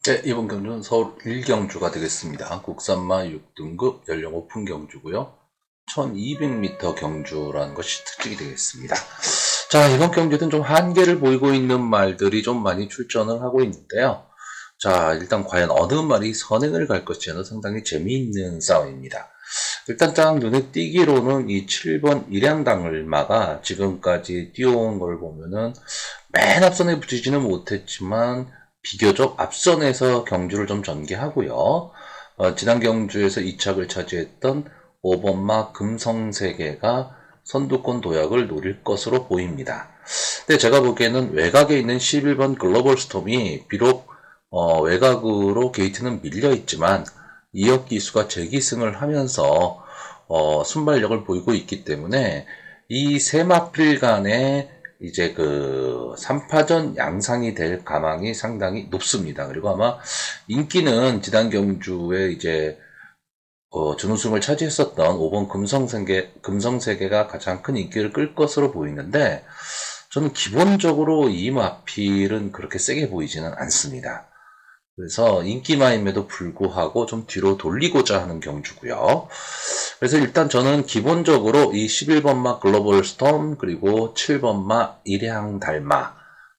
네, 이번 경주는 서울 1경주가 되겠습니다. 국산마 6등급 연령 오픈 경주고요. 1200m 경주라는 것이 특징이 되겠습니다. 자, 이번 경주는 좀 한계를 보이고 있는 말들이 좀 많이 출전을 하고 있는데요. 자, 일단 과연 어느 말이 선행을 갈 것이냐는 상당히 재미있는 싸움입니다. 일단 딱 눈에 띄기로는 이 7번 일양당을마가 지금까지 뛰어온 걸 보면은 맨 앞선에 붙이지는 못했지만 비교적 앞선에서 경주를 좀 전개하고요. 지난 경주에서 2착을 차지했던 5번마 금성세계가 선두권 도약을 노릴 것으로 보입니다. 근데 제가 보기에는 외곽에 있는 11번 글로벌 스톰이 비록 외곽으로 게이트는 밀려 있지만 이역 기수가 재기승을 하면서 순발력을 보이고 있기 때문에 이 세 마필 간에 이제 그 3파전 양상이 될 가망이 상당히 높습니다. 그리고 아마 인기는 지난 경주에 이제 준우승을 차지했었던 5번 금성세계가 가장 큰 인기를 끌 것으로 보이는데 저는 기본적으로 이 마필은 그렇게 세게 보이지는 않습니다. 그래서 인기마임에도 불구하고 좀 뒤로 돌리고자 하는 경주고요. 그래서 일단 저는 기본적으로 이 11번마 글로벌 스톰 그리고 7번마 일양달마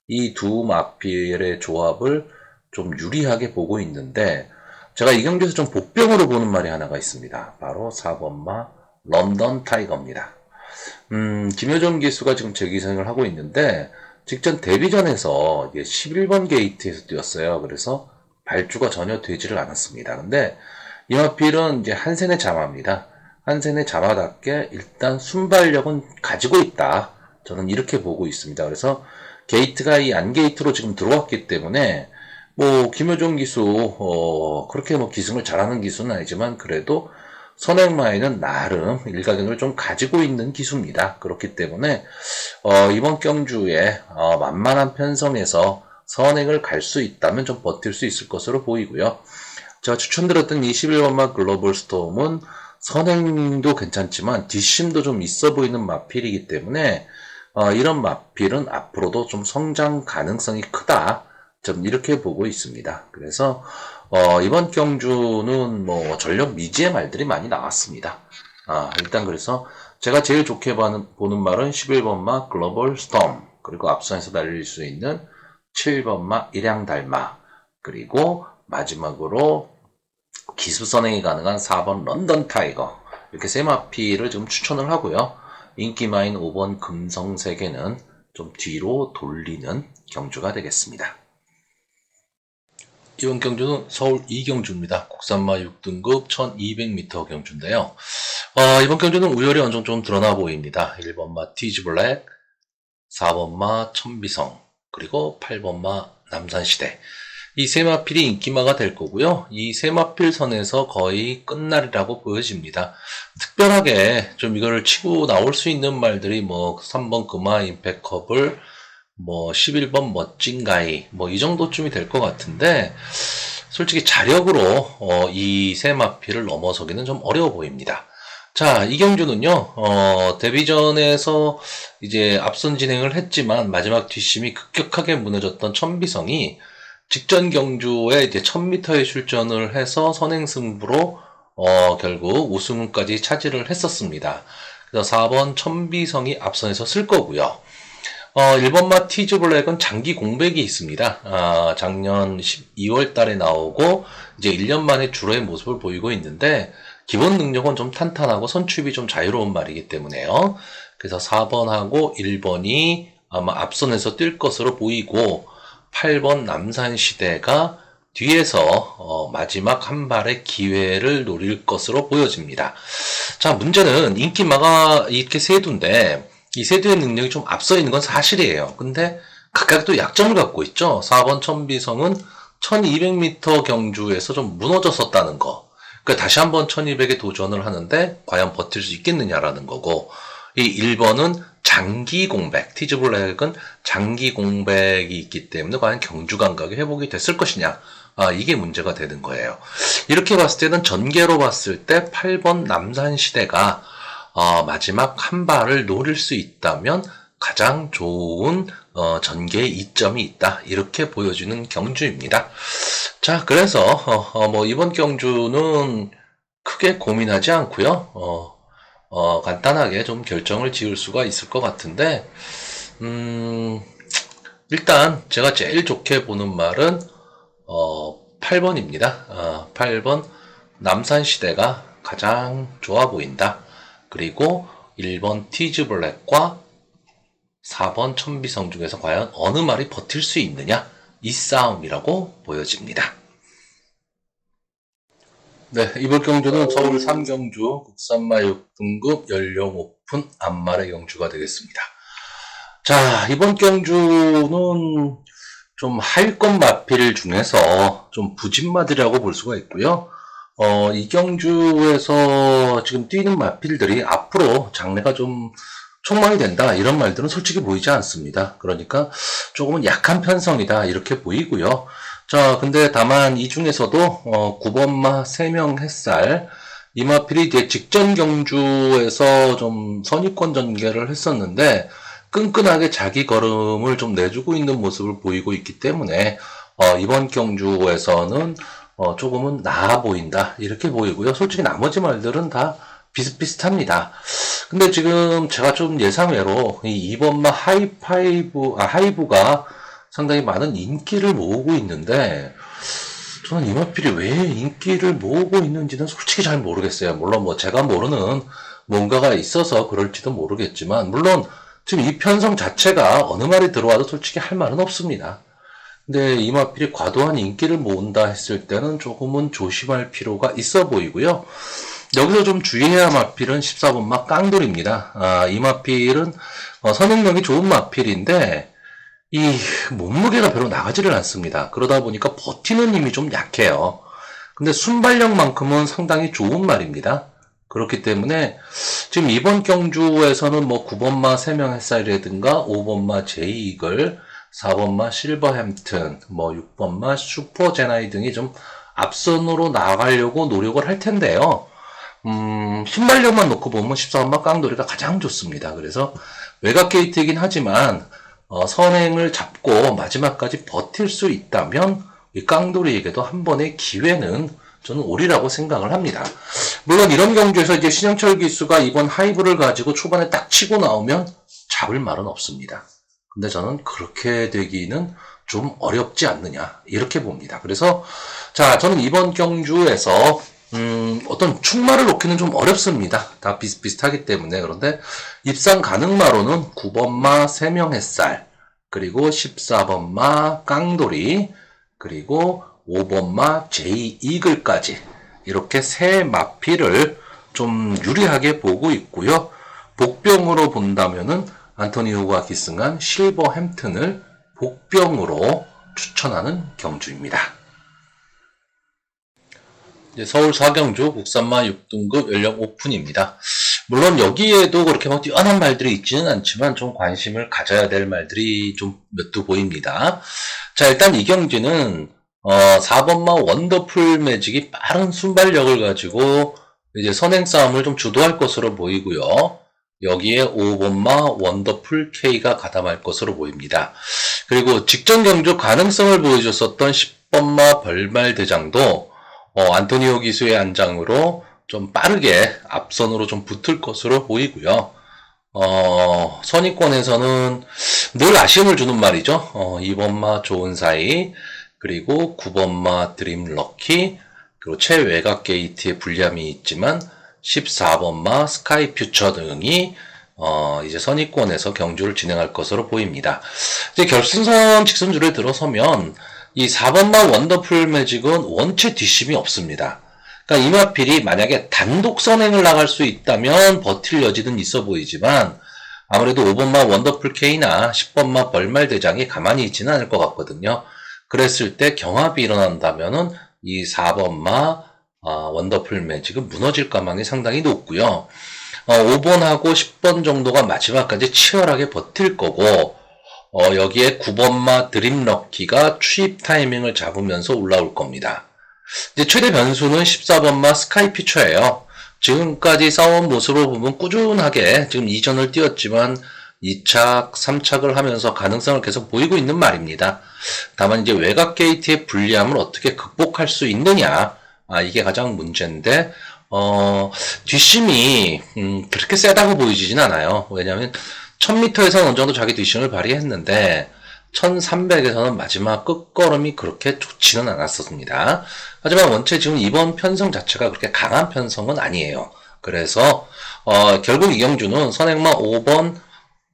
이 두 마필의 조합을 좀 유리하게 보고 있는데 제가 이 경기에서 좀 복병으로 보는 말이 하나가 있습니다. 바로 4번마 런던 타이거입니다. 김효정 기수가 지금 재기생을 하고 있는데 직전 데뷔전에서 11번 게이트에서 뛰었어요. 그래서 발주가 전혀 되지를 않았습니다. 근데 이 마필은 이제 한센의 자마입니다. 한센의 자마답게 일단 순발력은 가지고 있다. 저는 이렇게 보고 있습니다. 그래서 게이트가 이 안게이트로 지금 들어왔기 때문에 뭐 김효정 기수 그렇게 뭐 기승을 잘하는 기수는 아니지만 그래도 선행마에는 나름 일가견을 좀 가지고 있는 기수입니다. 그렇기 때문에 이번 경주에 만만한 편성에서 선행을 갈 수 있다면 좀 버틸 수 있을 것으로 보이고요. 제가 추천드렸던 21번마 글로벌 스톰은 선행도 괜찮지만 뒷심도 좀 있어 보이는 마필이기 때문에 이런 마필은 앞으로도 좀 성장 가능성이 크다. 좀 이렇게 보고 있습니다. 그래서 이번 경주는 뭐 전력 미지의 말들이 많이 나왔습니다. 일단 그래서 제가 제일 좋게 보는 말은 11번마 글로벌 스톰 그리고 앞선에서 달릴 수 있는 7번마 일양달마 그리고 마지막으로 기수 선행이 가능한 4번 런던 타이거 이렇게 세 마피를 지금 추천을 하고요. 인기마인 5번 금성세계는 좀 뒤로 돌리는 경주가 되겠습니다. 이번 경주는 서울 2경주입니다. 국산마 6등급 1200m 경주인데요. 이번 경주는 우열이 어느 정도 좀 드러나 보입니다. 1번마 티즈블랙, 4번마 천비성, 그리고 8번마 남산시대. 이 세 마필이 인기마가 될 거고요. 이 세 마필 선에서 거의 끝날이라고 보여집니다. 특별하게 좀 이거를 치고 나올 수 있는 말들이 뭐 3번 금화 임팩커블, 뭐 11번 멋진가이 뭐 이 정도쯤이 될 것 같은데 솔직히 자력으로 이 세 마필을 넘어서기는 좀 어려워 보입니다. 자, 이 경주는요, 데뷔전에서 이제 앞선 진행을 했지만 마지막 뒷심이 급격하게 무너졌던 천비성이 직전 경주에 이제 1000m에 출전을 해서 선행승부로 결국 우승까지 차지를 했었습니다. 그래서 4번 천비성이 앞선에서 쓸 거고요. 1번마 티즈블랙은 장기 공백이 있습니다. 작년 12월 달에 나오고 이제 1년 만에 주로의 모습을 보이고 있는데 기본 능력은 좀 탄탄하고 선출이 좀 자유로운 말이기 때문에요. 그래서 4번하고 1번이 아마 앞선에서 뛸 것으로 보이고 8번 남산시대가 뒤에서 마지막 한 발의 기회를 노릴 것으로 보여집니다. 자, 문제는 인기마가 이렇게 세두인데 이 세두의 능력이 좀 앞서 있는 건 사실이에요. 근데 각각 또 약점을 갖고 있죠. 4번 천비성은 1200m 경주에서 좀 무너졌었다는 거. 그러니까 다시 한번 1200에 도전을 하는데 과연 버틸 수 있겠느냐라는 거고 이 1번은 장기 공백, 티즈블랙은 장기 공백이 있기 때문에 과연 경주 감각이 회복이 됐을 것이냐. 이게 문제가 되는 거예요. 이렇게 봤을 때는 전개로 봤을 때 8번 남산시대가 마지막 한 발을 노릴 수 있다면 가장 좋은 전개의 이점이 있다. 이렇게 보여주는 경주입니다. 자, 그래서 뭐 이번 경주는 크게 고민하지 않고요. 간단하게 좀 결정을 지을 수가 있을 것 같은데, 일단 제가 제일 좋게 보는 말은 8번입니다. 8번 남산시대가 가장 좋아 보인다. 그리고 1번 티즈블랙과 4번 천비성 중에서 과연 어느 말이 버틸 수 있느냐, 이 싸움이라고 보여집니다. 네, 이번 경주는 서울 3경주 국산마 6등급 연령 오픈 안말의 경주가 되겠습니다. 자, 이번 경주는 좀 하위권 마필 중에서 좀 부진마들이라고 볼 수가 있고요. 이 경주에서 지금 뛰는 마필들이 앞으로 장래가 좀 촉망이 된다, 이런 말들은 솔직히 보이지 않습니다. 그러니까 조금은 약한 편성이다, 이렇게 보이고요. 자, 근데 다만 이 중에서도 9번마 3명 햇살, 이 마필이 이제 직전 경주에서 좀 선입권 전개를 했었는데 끈끈하게 자기 걸음을 좀 내주고 있는 모습을 보이고 있기 때문에 이번 경주에서는 조금은 나아 보인다, 이렇게 보이고요. 솔직히 나머지 말들은 다 비슷비슷합니다. 근데 지금 제가 좀 예상외로 이 2번마 하이브가 상당히 많은 인기를 모으고 있는데, 저는 이 마필이 왜 인기를 모으고 있는지는 솔직히 잘 모르겠어요. 물론 뭐 제가 모르는 뭔가가 있어서 그럴지도 모르겠지만, 물론 지금 이 편성 자체가 어느 말이 들어와도 솔직히 할 말은 없습니다. 근데 이 마필이 과도한 인기를 모은다 했을 때는 조금은 조심할 필요가 있어 보이고요. 여기서 좀 주의해야 할 마필은 14번마 깡돌입니다. 이 마필은 선행력이 좋은 마필인데 이 몸무게가 별로 나가지를 않습니다. 그러다 보니까 버티는 힘이 좀 약해요. 근데 순발력만큼은 상당히 좋은 말입니다. 그렇기 때문에 지금 이번 경주에서는 뭐 9번마 3명 햇살이라든가 5번마 제이이글, 4번마 실버햄튼, 뭐 6번마 슈퍼제나이 등이 좀 앞선으로 나가려고 노력을 할 텐데요. 순발력만 놓고 보면 14번마 깡돌이가 가장 좋습니다. 그래서 외곽 게이트이긴 하지만 선행을 잡고 마지막까지 버틸 수 있다면 이 깡돌이에게도 한 번의 기회는 저는 오리라고 생각을 합니다. 물론 이런 경주에서 이제 신영철 기수가 이번 하이브를 가지고 초반에 딱 치고 나오면 잡을 말은 없습니다. 근데 저는 그렇게 되기는 좀 어렵지 않느냐, 이렇게 봅니다. 그래서 자, 저는 이번 경주에서 어떤 축마를 놓기는 좀 어렵습니다. 다 비슷비슷하기 때문에. 그런데 입상 가능마로는 9번마 3명 햇살, 그리고 14번마 깡돌이, 그리고 5번마 제이 이글까지 이렇게 세 마필을 좀 유리하게 보고 있고요. 복병으로 본다면은 안토니오가 기승한 실버햄튼을 복병으로 추천하는 경주입니다. 이제 서울 4경주 국산마 6등급 연령 오픈입니다. 물론 여기에도 그렇게 막 뛰어난 말들이 있지는 않지만 좀 관심을 가져야 될 말들이 좀 몇 두 보입니다. 자, 일단 이 경기는 4번마 원더풀 매직이 빠른 순발력을 가지고 이제 선행 싸움을 좀 주도할 것으로 보이고요. 여기에 5번마 원더풀 K가 가담할 것으로 보입니다. 그리고 직전 경주 가능성을 보여줬었던 10번마 벌말 대장도 안토니오 기수의 안장으로 좀 빠르게 앞선으로 좀 붙을 것으로 보이고요. 선의권에서는 늘 아쉬움을 주는 말이죠. 2번마 좋은 사이, 그리고 9번마 드림 럭키, 그리고 최외곽 게이트에 불리함이 있지만 14번마 스카이 퓨처 등이 이제 선의권에서 경주를 진행할 것으로 보입니다. 이제 결승선 직선줄에 들어서면 이 4번마 원더풀 매직은 원체 뒷심이 없습니다. 그러니까 이 마필이 만약에 단독 선행을 나갈 수 있다면 버틸 여지는 있어 보이지만 아무래도 5번마 원더풀 K나 10번마 벌말 대장이 가만히 있지는 않을 것 같거든요. 그랬을 때 경합이 일어난다면은 이 4번마 원더풀 매직은 무너질 가망이 상당히 높고요. 5번하고 10번 정도가 마지막까지 치열하게 버틸 거고 여기에 9번마 드림 럭키가 추입 타이밍을 잡으면서 올라올 겁니다. 이제 최대 변수는 14번마 스카이 피처예요. 지금까지 싸운 모습을 보면 꾸준하게 지금 이전을 뛰었지만 2착, 3착을 하면서 가능성을 계속 보이고 있는 말입니다. 다만 이제 외곽 게이트의 불리함을 어떻게 극복할 수 있느냐, 이게 가장 문제인데, 뒷심이 그렇게 세다고 보이지진 않아요. 왜냐하면 1000m에서는 어느 정도 자기 뒷심을 발휘했는데 1300에서는 마지막 끝걸음이 그렇게 좋지는 않았습니다. 하지만 원체 지금 이번 편성 자체가 그렇게 강한 편성은 아니에요. 그래서 결국 이경주는 선행마 5번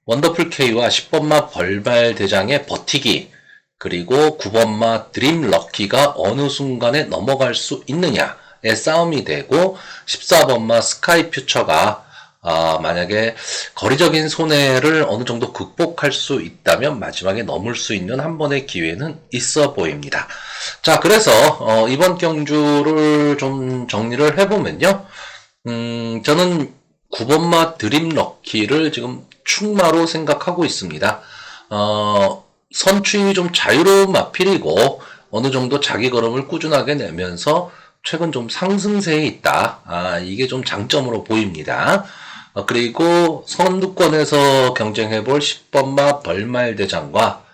원더풀 K와 10번마 벌발대장의 버티기, 그리고 9번마 드림 럭키가 어느 순간에 넘어갈 수 있느냐의 싸움이 되고, 14번마 스카이 퓨처가 만약에 거리적인 손해를 어느 정도 극복할 수 있다면 마지막에 넘을 수 있는 한 번의 기회는 있어 보입니다. 자, 그래서 이번 경주를 좀 정리를 해보면요. 저는 9번마 드림 럭키를 지금 충마로 생각하고 있습니다. 선추임이 좀 자유로운 마필이고 어느 정도 자기 걸음을 꾸준하게 내면서 최근 좀 상승세에 있다. 이게 좀 장점으로 보입니다. 그리고 선두권에서 경쟁해볼 10번마 벌말대장과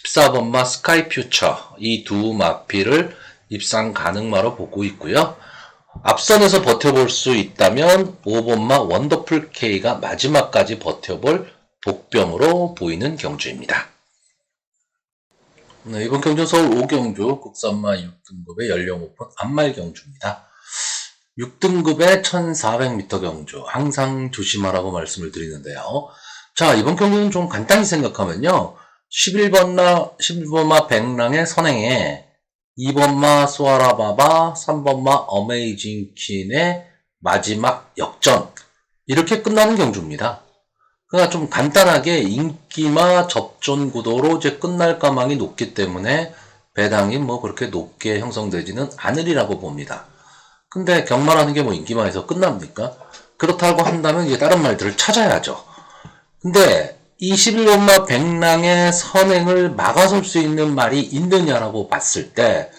14번마 스카이 퓨처, 이 두 마필을 입상 가능마로 보고 있고요. 앞선에서 버텨볼 수 있다면 5번마 원더풀 K가 마지막까지 버텨볼 복병으로 보이는 경주입니다. 네, 이번 경주는 서울 5경주 국산마 6등급의 연령 오픈 안말 경주입니다. 6등급의 1400m 경주, 항상 조심하라고 말씀을 드리는데요. 자, 이번 경주는 좀 간단히 생각하면요. 11번마 백랑의 선행에 2번마 수아라바바, 3번마 어메이징 퀸의 마지막 역전, 이렇게 끝나는 경주입니다. 그러니까 좀 간단하게 인기마 접전 구도로 이제 끝날 가망이 높기 때문에 배당이 뭐 그렇게 높게 형성되지는 않으리라고 봅니다. 근데 경마라는 게 뭐 인기마에서 끝납니까? 그렇다고 한다면 이제 다른 말들을 찾아야죠. 근데 이 11번마 백랑의 선행을 막아설 수 있는 말이 있느냐라고 봤을 때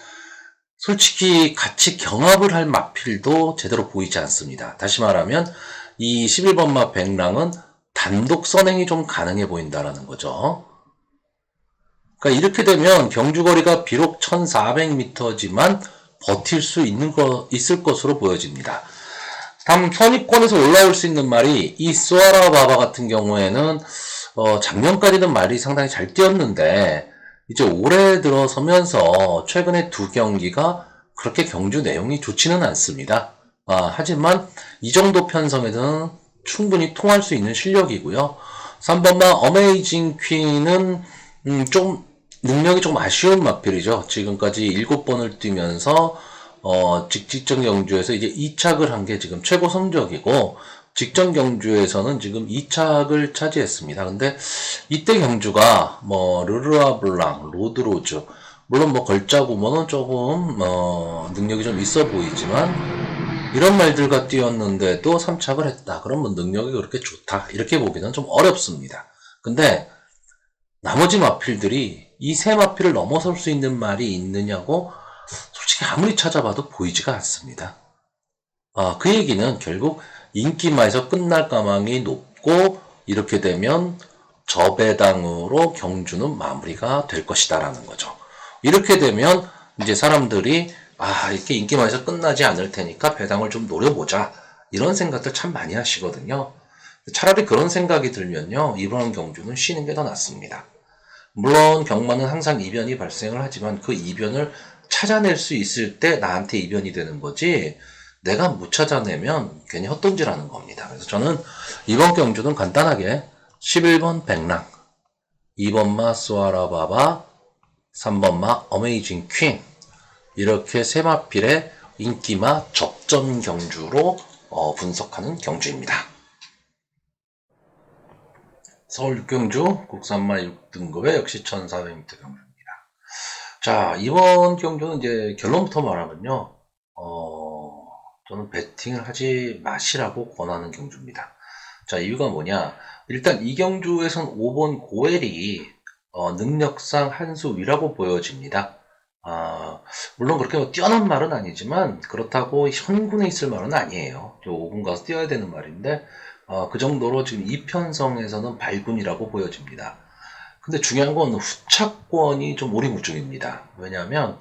솔직히 같이 경합을 할 마필도 제대로 보이지 않습니다. 다시 말하면 이 11번마 백랑은 단독 선행이 좀 가능해 보인다라는 거죠. 그러니까 이렇게 되면 경주거리가 비록 1400m지만 버틸 수 있을 것으로 보여집니다. 다음 선입권에서 올라올 수 있는 말이 이 수아라바바 같은 경우에는 작년까지는 말이 상당히 잘 뛰었는데 이제 올해 들어서면서 최근에 두 경기가 그렇게 경주 내용이 좋지는 않습니다. 하지만 이 정도 편성에는 충분히 통할 수 있는 실력이고요. 3번마 어메이징 퀸은 좀 능력이 좀 아쉬운 마필이죠. 지금까지 7번을 뛰면서 직전 경주에서 이제 2착을 한 게 지금 최고 성적이고 직전 경주에서는 지금 2착을 차지했습니다. 근데 이때 경주가 뭐 르르아 블랑, 로드로즈, 물론 뭐 걸자구모는 조금 능력이 좀 있어 보이지만 이런 말들과 뛰었는데도 3착을 했다. 그러면 능력이 그렇게 좋다. 이렇게 보기는 좀 어렵습니다. 근데 나머지 마필들이 이 세 마필을 넘어설 수 있는 말이 있느냐고 솔직히 아무리 찾아봐도 보이지가 않습니다. 그 얘기는 결국 인기마에서 끝날 가망이 높고 이렇게 되면 저배당으로 경주는 마무리가 될 것이다라는 거죠. 이렇게 되면 이제 사람들이 이렇게 인기마에서 끝나지 않을 테니까 배당을 좀 노려보자, 이런 생각들 참 많이 하시거든요. 차라리 그런 생각이 들면요, 이번 경주는 쉬는 게 더 낫습니다. 물론 경마는 항상 이변이 발생을 하지만 그 이변을 찾아낼 수 있을 때 나한테 이변이 되는 거지, 내가 못 찾아내면 괜히 헛돈질하는 겁니다. 그래서 저는 이번 경주는 간단하게 11번 백랑, 2번마 수아라바바, 3번마 어메이징 퀸, 이렇게 세 마필의 인기마 접전 경주로 분석하는 경주입니다. 서울 6경주 국산마 6등급의 역시 1400m 경주입니다. 자, 이번 경주는 이제 결론부터 말하면요, 저는 배팅을 하지 마시라고 권하는 경주입니다. 자, 이유가 뭐냐? 일단 이 경주에선 5번 고엘이 능력상 한 수 위라고 보여집니다. 물론 그렇게 뭐 뛰어난 말은 아니지만 그렇다고 현군에 있을 말은 아니에요. 5군 가서 뛰어야 되는 말인데 그 정도로 지금 이편성에서는 발군이라고 보여집니다. 근데 중요한 건 후차권이 좀 오리무중입니다. 왜냐하면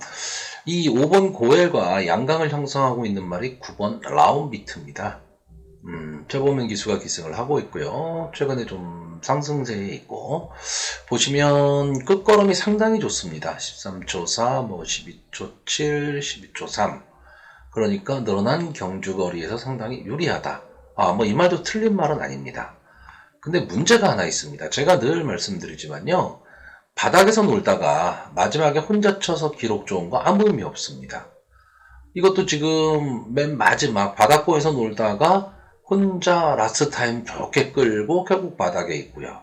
이 5번 고엘과 양강을 형성하고 있는 말이 9번 라운비트입니다. 최고면 기수가 기승을 하고 있고요. 최근에 좀 상승세에 있고, 보시면 끝걸음이 상당히 좋습니다. 13초 4, 12초 7, 12초 3. 그러니까 늘어난 경주거리에서 상당히 유리하다. 이 말도 틀린 말은 아닙니다. 근데 문제가 하나 있습니다. 제가 늘 말씀드리지만요. 바닥에서 놀다가 마지막에 혼자 쳐서 기록 좋은 거 아무 의미 없습니다. 이것도 지금 맨 마지막 바닥권에서 놀다가 혼자 라스트 타임 좋게 끌고 결국 바닥에 있고요.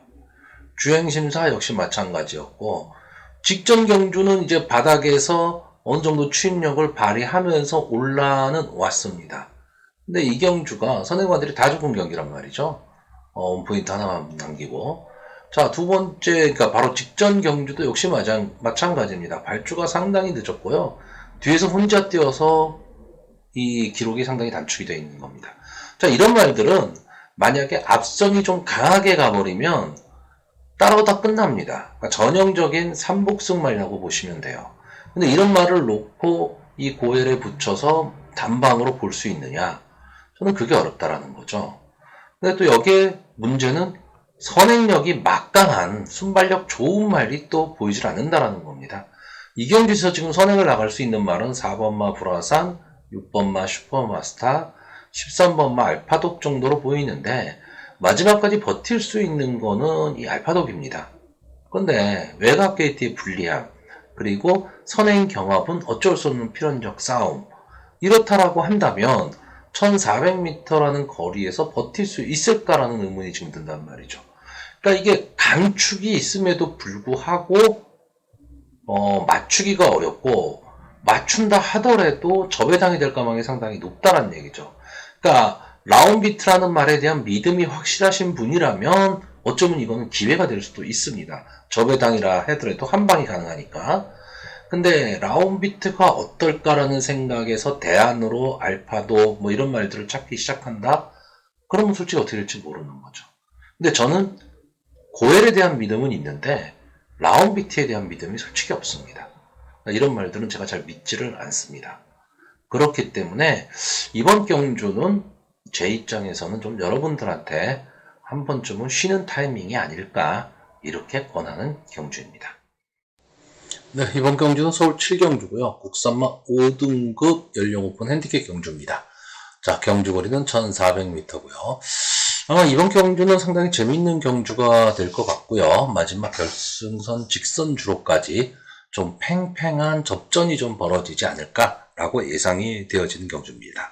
주행심사 역시 마찬가지였고, 직전 경주는 이제 바닥에서 어느 정도 추진력을 발휘하면서 올라는 왔습니다. 근데 이 경주가 선행관들이 다 죽은 경기란 말이죠. 원포인트 하나만 남기고. 자, 두 번째, 그러니까 바로 직전 경주도 역시 마찬가지입니다. 발주가 상당히 늦었고요. 뒤에서 혼자 뛰어서 이 기록이 상당히 단축이 되어 있는 겁니다. 자, 이런 말들은 만약에 앞선이 좀 강하게 가버리면 따라오다 끝납니다. 그러니까 전형적인 삼복승말이라고 보시면 돼요. 근데 이런 말을 놓고 이 고엘에 붙여서 단방으로 볼 수 있느냐? 저는 그게 어렵다라는 거죠. 근데 또 여기에 문제는 선행력이 막강한 순발력 좋은 말이 또 보이질 않는다라는 겁니다. 이 경기에서 지금 선행을 나갈 수 있는 말은 4번마 불화산, 6번마 슈퍼마스타, 13번마 알파독 정도로 보이는데 마지막까지 버틸 수 있는 거는 이 알파독입니다. 그런데 외곽 게이트의 불리함, 그리고 선행 경합은 어쩔 수 없는 필연적 싸움. 이렇다라고 한다면 1400m라는 거리에서 버틸 수 있을까라는 의문이 지금 든단 말이죠. 그러니까 이게 강축이 있음에도 불구하고 맞추기가 어렵고 맞춘다 하더라도 저배당이 될 가망이 상당히 높다는 얘기죠. 그러니까 라운비트라는 말에 대한 믿음이 확실하신 분이라면 어쩌면 이거는 기회가 될 수도 있습니다. 저배당이라 하더라도 한 방이 가능하니까. 근데 라운비트가 어떨까라는 생각에서 대안으로 알파도 뭐 이런 말들을 찾기 시작한다? 그러면 솔직히 어떻게 될지 모르는 거죠. 근데 저는 고엘에 대한 믿음은 있는데 라운비트에 대한 믿음이 솔직히 없습니다. 이런 말들은 제가 잘 믿지를 않습니다. 그렇기 때문에 이번 경주는 제 입장에서는 좀 여러분들한테 한 번쯤은 쉬는 타이밍이 아닐까 이렇게 권하는 경주입니다. 네, 이번 경주는 서울 7경주고요. 국산마 5등급 연령 오픈 핸디캡 경주입니다. 자, 경주거리는 1400m고요. 아마 이번 경주는 상당히 재밌는 경주가 될 것 같고요. 마지막 결승선 직선 주로까지 좀 팽팽한 접전이 좀 벌어지지 않을까라고 예상이 되어지는 경주입니다.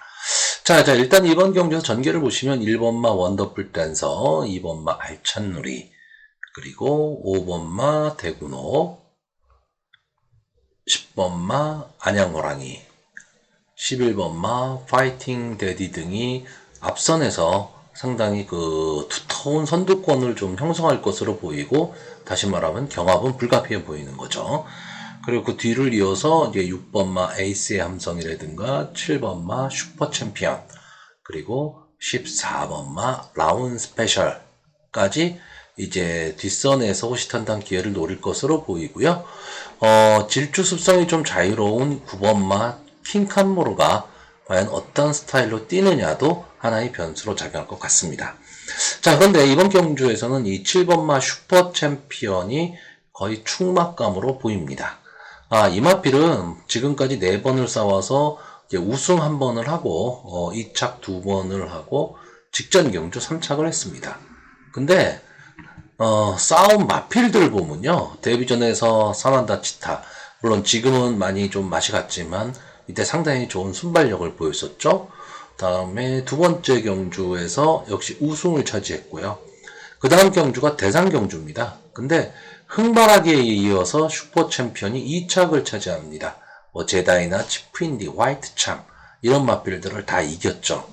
자, 일단 이번 경주에서 전개를 보시면 1번마 원더풀 댄서, 2번마 알찬누리, 그리고 5번마 대구노, 10번마 안양호랑이, 11번마 파이팅 데디 등이 앞선에서 상당히 그 두터운 선두권을 좀 형성할 것으로 보이고, 다시 말하면 경합은 불가피해 보이는 거죠. 그리고 그 뒤를 이어서 이제 6번마 에이스의 함성이라든가 7번마 슈퍼 챔피언, 그리고 14번마 라운 스페셜까지 이제 뒷선에서 호시탄탄 기회를 노릴 것으로 보이고요. 질주 습성이 좀 자유로운 9번마 킹칸모르가 과연 어떤 스타일로 뛰느냐도 하나의 변수로 작용할 것 같습니다. 자, 그런데 이번 경주에서는 이 7번마 슈퍼 챔피언이 거의 충막감으로 보입니다. 이마필은 지금까지 4번을 싸워서 이제 우승 1번을 하고 2착 2번을 하고 직전 경주 3착을 했습니다. 근데 싸움 마필들 보면요, 데뷔전에서 사만다 치타, 물론 지금은 많이 좀 맛이 갔지만 이때 상당히 좋은 순발력을 보였었죠. 다음에 두 번째 경주에서 역시 우승을 차지했고요. 그 다음 경주가 대상 경주입니다. 근데 흥발하기에 이어서 슈퍼 챔피언이 2착을 차지합니다. 제다이나 치프인디, 화이트참 이런 마필들을 다 이겼죠.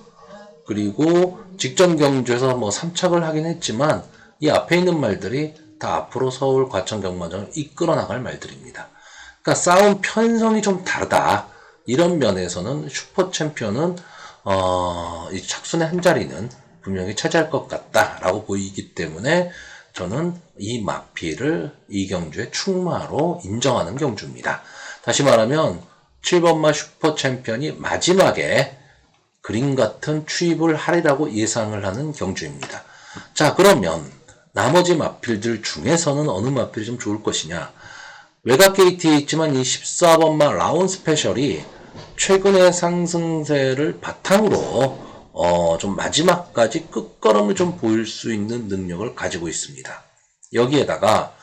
그리고 직전 경주에서 3착을 하긴 했지만 이 앞에 있는 말들이 다 앞으로 서울 과천 경마장을 이끌어 나갈 말들입니다. 그러니까 싸움 편성이 좀 다르다. 이런 면에서는 슈퍼 챔피언은 이 착순의 한 자리는 분명히 차지할 것 같다라고 보이기 때문에 저는 이 마필을 이 경주의 충마로 인정하는 경주입니다. 다시 말하면 7번마 슈퍼 챔피언이 마지막에 그림 같은 추입을 하리라고 예상을 하는 경주입니다. 자, 그러면 나머지 마필들 중에서는 어느 마필이 좀 좋을 것이냐? 외곽 게이트에 있지만 이 14번마 라운 스페셜이 최근의 상승세를 바탕으로 좀 마지막까지 끝걸음을 좀 보일 수 있는 능력을 가지고 있습니다. 여기에다가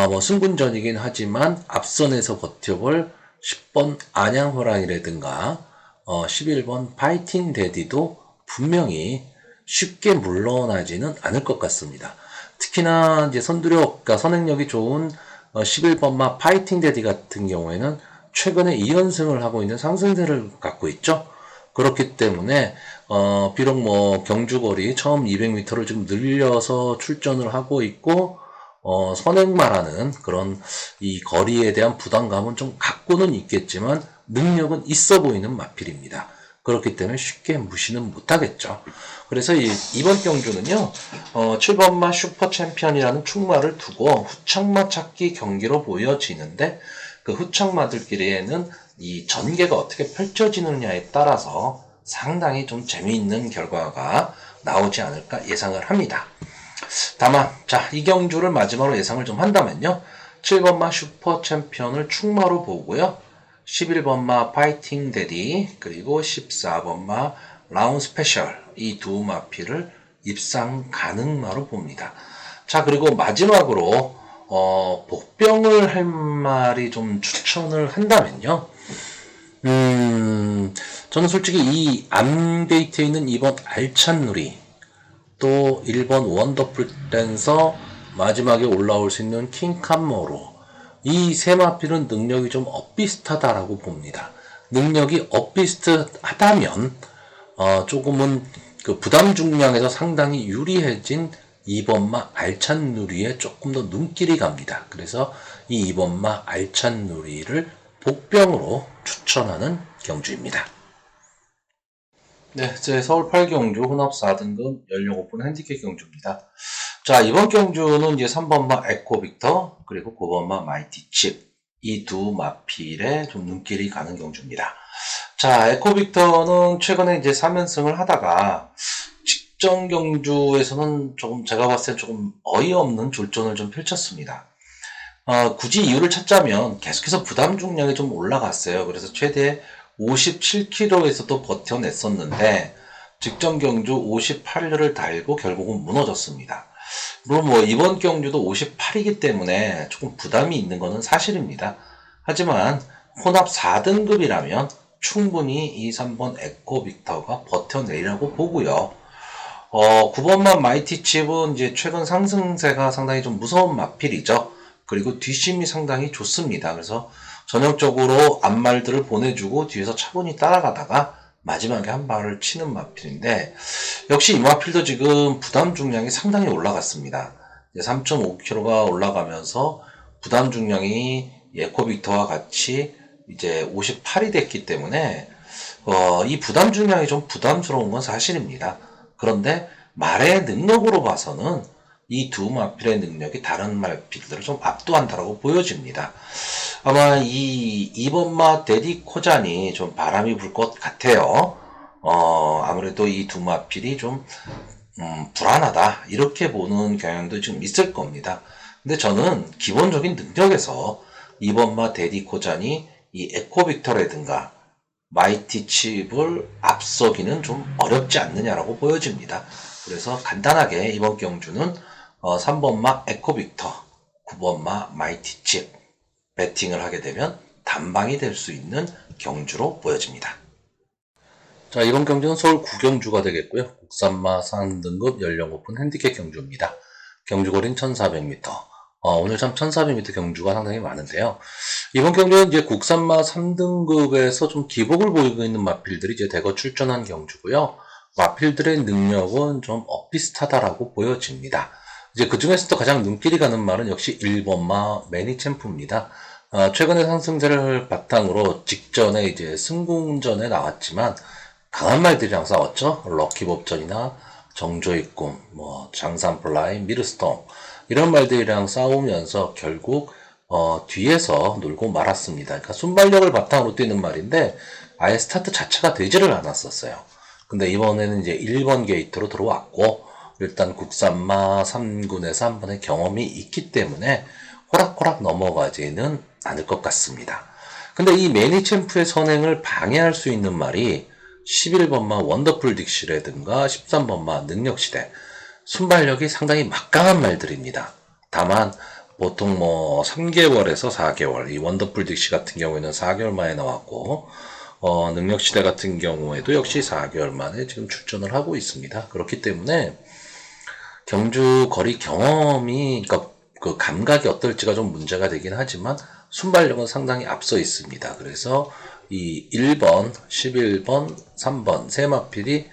뭐 승군전이긴 하지만 앞선에서 버텨볼 10번 안양호랑이라든가 11번 파이팅 데디도 분명히 쉽게 물러나지는 않을 것 같습니다. 특히나 이제 선두력과 선행력이 좋은 11번마 파이팅 데디 같은 경우에는 최근에 2연승을 하고 있는 상승세를 갖고 있죠. 그렇기 때문에 비록 뭐 경주거리 처음 200m를 좀 늘려서 출전을 하고 있고 선행마라는 그런 이 거리에 대한 부담감은 좀 갖고는 있겠지만 능력은 있어 보이는 마필입니다. 그렇기 때문에 쉽게 무시는 못하겠죠. 그래서 이번 경주는요, 7번마 슈퍼 챔피언이라는 충마를 두고 후창마 찾기 경기로 보여지는데, 그 후창마들끼리에는 이 전개가 어떻게 펼쳐지느냐에 따라서 상당히 좀 재미있는 결과가 나오지 않을까 예상을 합니다. 다만, 자, 이 경주를 마지막으로 예상을 좀 한다면요, 7번마 슈퍼 챔피언을 충마로 보고요, 11번마 파이팅 데디, 그리고 14번마 라운 스페셜, 이 두 마필을 입상 가능마로 봅니다. 자, 그리고 마지막으로, 복병을 할 말이 좀 추천을 한다면요. 저는 솔직히 이 암게이트에 있는 2번 알찬 누리, 또 1번 원더풀 댄서, 마지막에 올라올 수 있는 킹캄모로, 이 세 마필은 능력이 좀 엇비슷하다라고 봅니다. 능력이 엇비슷하다면 조금은 그 부담 중량에서 상당히 유리해진 2번마 알찬 누리에 조금 더 눈길이 갑니다. 그래서 이 2번마 알찬 누리를 복병으로 추천하는 경주입니다. 네, 제 서울 8경주 혼합 4등급 연령 오픈 핸디캡 경주입니다. 자, 이번 경주는 이제 3번마 에코빅터, 그리고 9번마 마이티칩, 이 두 마필에 좀 눈길이 가는 경주입니다. 자, 에코빅터는 최근에 이제 3연승을 하다가 직전 경주에서는 조금 제가 봤을 때 조금 어이없는 졸전을 좀 펼쳤습니다. 굳이 이유를 찾자면 계속해서 부담 중량이 좀 올라갔어요. 그래서 최대 57kg에서도 버텨냈었는데 직전 경주 58를 달고 결국은 무너졌습니다. 물론 뭐 이번 경주도 58이기 때문에 조금 부담이 있는 것은 사실입니다. 하지만 혼합 4등급이라면 충분히 이 3번 에코빅터가 버텨내리라고 보고요. 9번만 마이티칩은 이제 최근 상승세가 상당히 좀 무서운 마필이죠. 그리고 뒷심이 상당히 좋습니다. 그래서 전형적으로 앞말들을 보내주고 뒤에서 차분히 따라가다가 마지막에 한 발을 치는 마필인데, 역시 이 마필도 지금 부담 중량이 상당히 올라갔습니다. 3.5kg가 올라가면서 부담 중량이 에코빅터와 같이 이제 58이 됐기 때문에 이 부담 중량이 좀 부담스러운 건 사실입니다. 그런데 말의 능력으로 봐서는 이 두 마필의 능력이 다른 마필들을 좀 압도한다라고 보여집니다. 아마 이 2번마 데디 코잔이 좀 바람이 불 것 같아요. 아무래도 이 두 마필이 좀 불안하다 이렇게 보는 경향도 좀 있을 겁니다. 근데 저는 기본적인 능력에서 2번마 데디 코잔이 이 에코빅터라든가 마이티 칩을 앞서기는 좀 어렵지 않느냐라고 보여집니다. 그래서 간단하게 이번 경주는 3번마 에코빅터, 9번마 마이티 칩 배팅을 하게 되면 단방이 될 수 있는 경주로 보여집니다. 자, 이번 경주는 서울 9경주가 되겠고요. 국산마 3등급 연령 오픈 핸디캡 경주입니다. 경주거리는 1400m. 오늘 참 1400m 경주가 상당히 많은데요. 이번 경주는 이제 국산마 3등급에서 좀 기복을 보이고 있는 마필들이 이제 대거 출전한 경주고요. 마필들의 능력은 좀 엇비슷하다라고 보여집니다. 이제 그 중에서도 가장 눈길이 가는 말은 역시 1번마 매니챔프입니다. 최근의 상승세를 바탕으로 직전에 이제 승궁전에 나왔지만 강한 말들이랑 싸웠죠. 럭키법전이나 정조의 꿈, 뭐 장산플라이, 미르스톰 이런 말들이랑 싸우면서 결국 뒤에서 놀고 말았습니다. 그러니까 순발력을 바탕으로 뛰는 말인데 아예 스타트 자체가 되지를 않았었어요. 근데 이번에는 이제 1번 게이트로 들어왔고 일단 국산마 3군에서 한 번의 경험이 있기 때문에 호락호락 넘어가지는 않을 것 같습니다. 근데 이 매니챔프의 선행을 방해할 수 있는 말이 11번마 원더풀 딕시라든가 13번마 능력시대 순발력이 상당히 막강한 말들입니다. 다만 보통 뭐 3개월에서 4개월 이 원더풀 딕시 같은 경우에는 4개월 만에 나왔고 능력시대 같은 경우에도 역시 4개월 만에 지금 출전을 하고 있습니다. 그렇기 때문에 경주 거리 경험이 그러니까 그 감각이 어떨지가 좀 문제가 되긴 하지만 순발력은 상당히 앞서 있습니다. 그래서 이 1번, 11번, 3번 세 마필이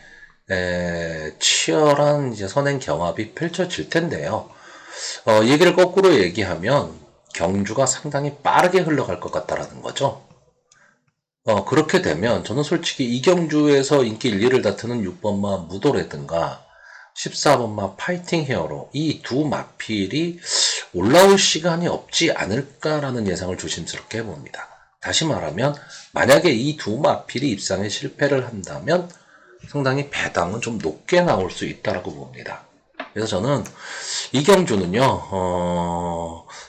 치열한 이제 선행 경합이 펼쳐질 텐데요. 얘기를 거꾸로 얘기하면 경주가 상당히 빠르게 흘러갈 것 같다라는 거죠. 그렇게 되면 저는 솔직히 이 경주에서 인기 1, 2를 다투는 6번마 무도라든가 14번마 파이팅 히어로 이 두 마필이 올라올 시간이 없지 않을까라는 예상을 조심스럽게 해봅니다. 다시 말하면 만약에 이 두 마필이 입상에 실패를 한다면 상당히 배당은 좀 높게 나올 수 있다라고 봅니다. 그래서 저는 이 경주는요,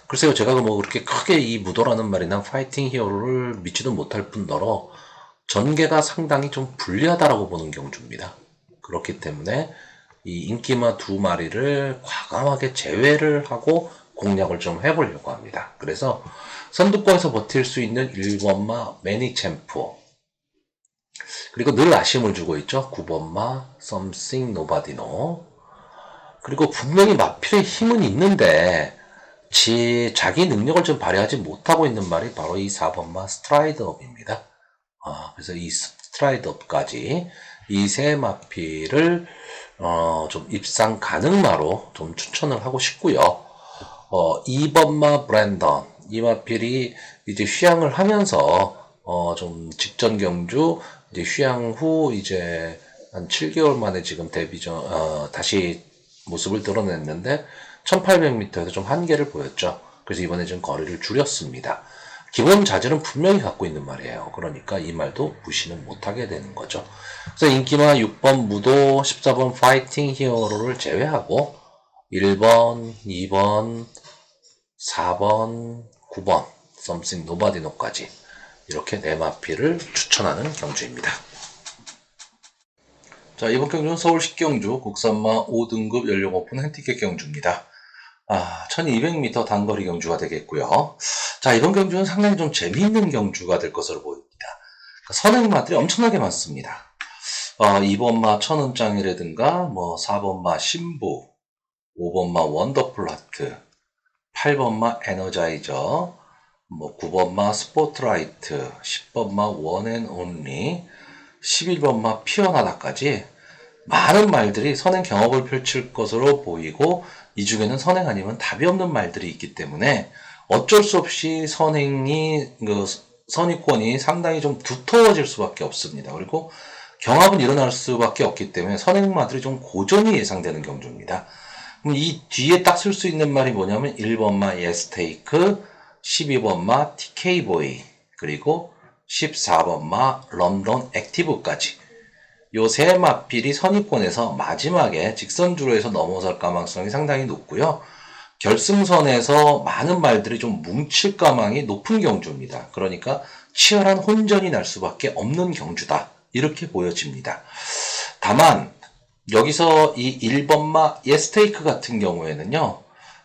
글쎄요, 제가 뭐 그렇게 크게 이 무도라는 말이나 파이팅 히어로를 믿지도 못할 뿐더러 전개가 상당히 좀 불리하다라고 보는 경주입니다. 그렇기 때문에 이 인기마 두 마리를 과감하게 제외를 하고 공략을 좀 해보려고 합니다. 그래서 선두권에서 버틸 수 있는 1번마 매니챔프 그리고 늘 아쉬움을 주고 있죠. 9번마 Something Nobody Know 그리고 분명히 마필의 힘은 있는데 자기 능력을 좀 발휘하지 못하고 있는 말이 바로 이 4번마 스트라이드업입니다. 그래서 이 스트라이드업까지 이 세 마필을 좀 입상 가능마로 좀 추천을 하고 싶고요. 2번마 브랜던 이 마필이 이제 휴양을 하면서 좀 직전 경주 이제 휴양 후 이제 한 7개월 만에 지금 데뷔전 다시 모습을 드러냈는데 1800m에서 좀 한계를 보였죠. 그래서 이번에 좀 거리를 줄였습니다. 기본 자질은 분명히 갖고 있는 말이에요. 그러니까 이 말도 무시는 못하게 되는 거죠. 그래서 인기마 6번 무도, 14번 파이팅 히어로를 제외하고 1번, 2번, 4번, 9번 Something Nobody Know까지 이렇게 네 마필을 추천하는 경주입니다. 자, 이번 경주는 서울 식경주 국산마 5등급 연령 오픈 핸디캡 경주입니다. 1200m 단거리 경주가 되겠고요. 자, 이번 경주는 상당히 좀 재미있는 경주가 될 것으로 보입니다. 선행마들이 엄청나게 많습니다. 2번마 천은장이라든가, 뭐, 4번마 신부, 5번마 원더풀 하트, 8번마 에너자이저, 뭐, 9번마 스포트라이트, 10번마 원앤온리, 11번마 피어나다까지 많은 말들이 선행 경업을 펼칠 것으로 보이고 이 중에는 선행 아니면 답이 없는 말들이 있기 때문에 어쩔 수 없이 선의권이 상당히 좀 두터워질 수밖에 없습니다. 그리고 경합은 일어날 수밖에 없기 때문에 선행마들이 좀 고전이 예상되는 경주입니다. 그럼 이 뒤에 딱 쓸 수 있는 말이 뭐냐면 1번마 예스테이크, 12번마 TK보이, 그리고 14번마 런던 액티브까지 요 세 마필이 선입권에서 마지막에 직선주로에서 넘어설 가능성이 상당히 높고요. 결승선에서 많은 말들이 좀 뭉칠 가망이 높은 경주입니다. 그러니까 치열한 혼전이 날 수밖에 없는 경주다. 이렇게 보여집니다. 다만 여기서 이 1번마 예스테이크 같은 경우에는요.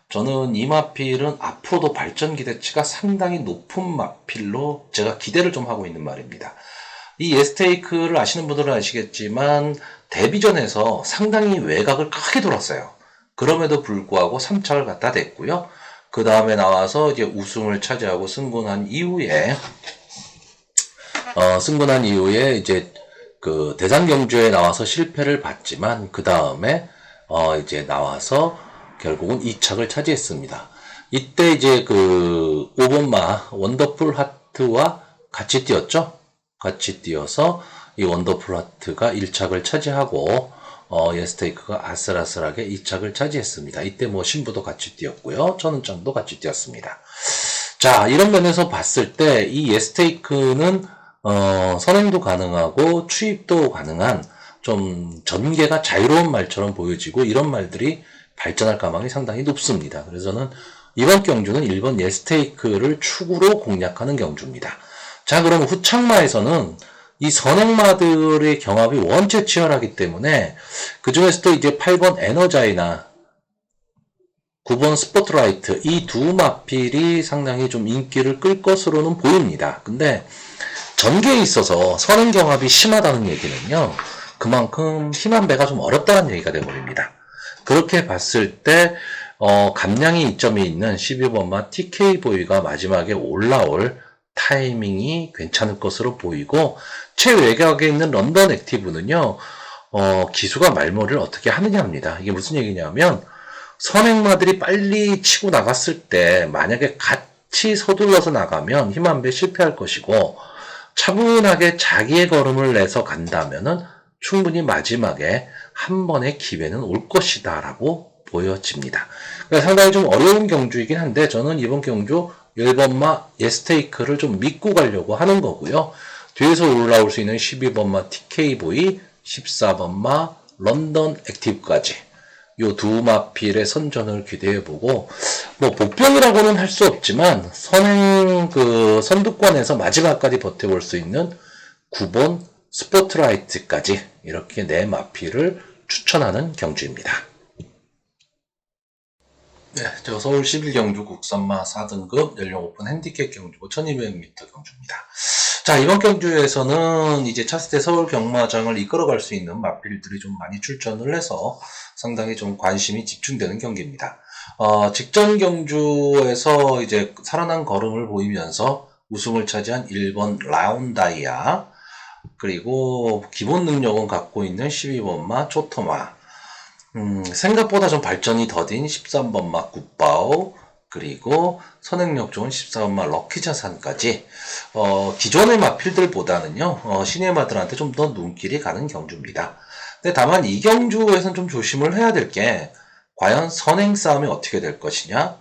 저는 이 마필은 앞으로도 발전 기대치가 상당히 높은 마필로 제가 기대를 좀 하고 있는 말입니다. 이 예스테이크를 아시는 분들은 아시겠지만 데뷔전에서 상당히 외곽을 크게 돌았어요. 그럼에도 불구하고 3착을 갖다 댔고요. 그 다음에 나와서 이제 우승을 차지하고 승군한 이후에 이제 그 대상 경주에 나와서 실패를 봤지만 그 다음에 이제 나와서 결국은 2착을 차지했습니다. 이때 이제 그 5번마 원더풀 하트와 같이 뛰었죠. 같이 뛰어서 이 원더풀 하트가 1착을 차지하고 예스테이크가 아슬아슬하게 2착을 차지했습니다. 이때 뭐 신부도 같이 뛰었고요. 천은장도 같이 뛰었습니다. 자, 이런 면에서 봤을 때 이 예스테이크는 선행도 가능하고 추입도 가능한 좀 전개가 자유로운 말처럼 보여지고 이런 말들이 발전할 가망이 상당히 높습니다. 그래서 저는 이번 경주는 1번 예스테이크를 축으로 공략하는 경주입니다. 자, 그럼 후착마에서는 이 선행마들의 경합이 원체 치열하기 때문에 그 중에서도 이제 8번 에너자이나 9번 스포트라이트 이 두 마필이 상당히 좀 인기를 끌 것으로는 보입니다. 근데 전개에 있어서 선행 경합이 심하다는 얘기는요. 그만큼 힘한 배가 좀 어렵다는 얘기가 되어버립니다. 그렇게 봤을 때 감량이 이점이 있는 12번마 TK보이가 마지막에 올라올 타이밍이 괜찮을 것으로 보이고 최외곽에 있는 런던 액티브는요. 기수가 말머리를 어떻게 하느냐입니다. 이게 무슨 얘기냐면 선행마들이 빨리 치고 나갔을 때 만약에 같이 서둘러서 나가면 힘한 배 실패할 것이고 차분하게 자기의 걸음을 내서 간다면은 충분히 마지막에 한 번의 기회는 올 것이다 라고 보여집니다. 그러니까 상당히 좀 어려운 경주이긴 한데 저는 이번 경주 1번마 예스테이크를 좀 믿고 가려고 하는 거고요. 뒤에서 올라올 수 있는 12번마 TK보이, 14번마 런던 액티브까지 요 두 마필의 선전을 기대해보고 뭐 복병이라고는 할 수 없지만 선행 그 선두권에서 마지막까지 버텨볼 수 있는 9번 스포트라이트까지 이렇게 네 마필을 추천하는 경주입니다. 네, 저 서울 11경주 국산마 4등급 연령 오픈 핸디캡 경주고 1200m 경주입니다. 자, 이번 경주에서는 이제 차스대 서울 경마장을 이끌어갈 수 있는 마필들이 좀 많이 출전을 해서 상당히 좀 관심이 집중되는 경기입니다. 직전 경주에서 이제 살아난 걸음을 보이면서 우승을 차지한 1번 라운다이아, 그리고 기본 능력은 갖고 있는 12번마 초토마, 생각보다 좀 발전이 더딘 13번마 굿바오, 그리고 선행력 좋은 14번마 럭키자산까지 기존의 마필들보다는요 신의 마들한테 좀 더 눈길이 가는 경주입니다. 근데 다만 이 경주에서는 좀 조심을 해야 될 게 과연 선행 싸움이 어떻게 될 것이냐,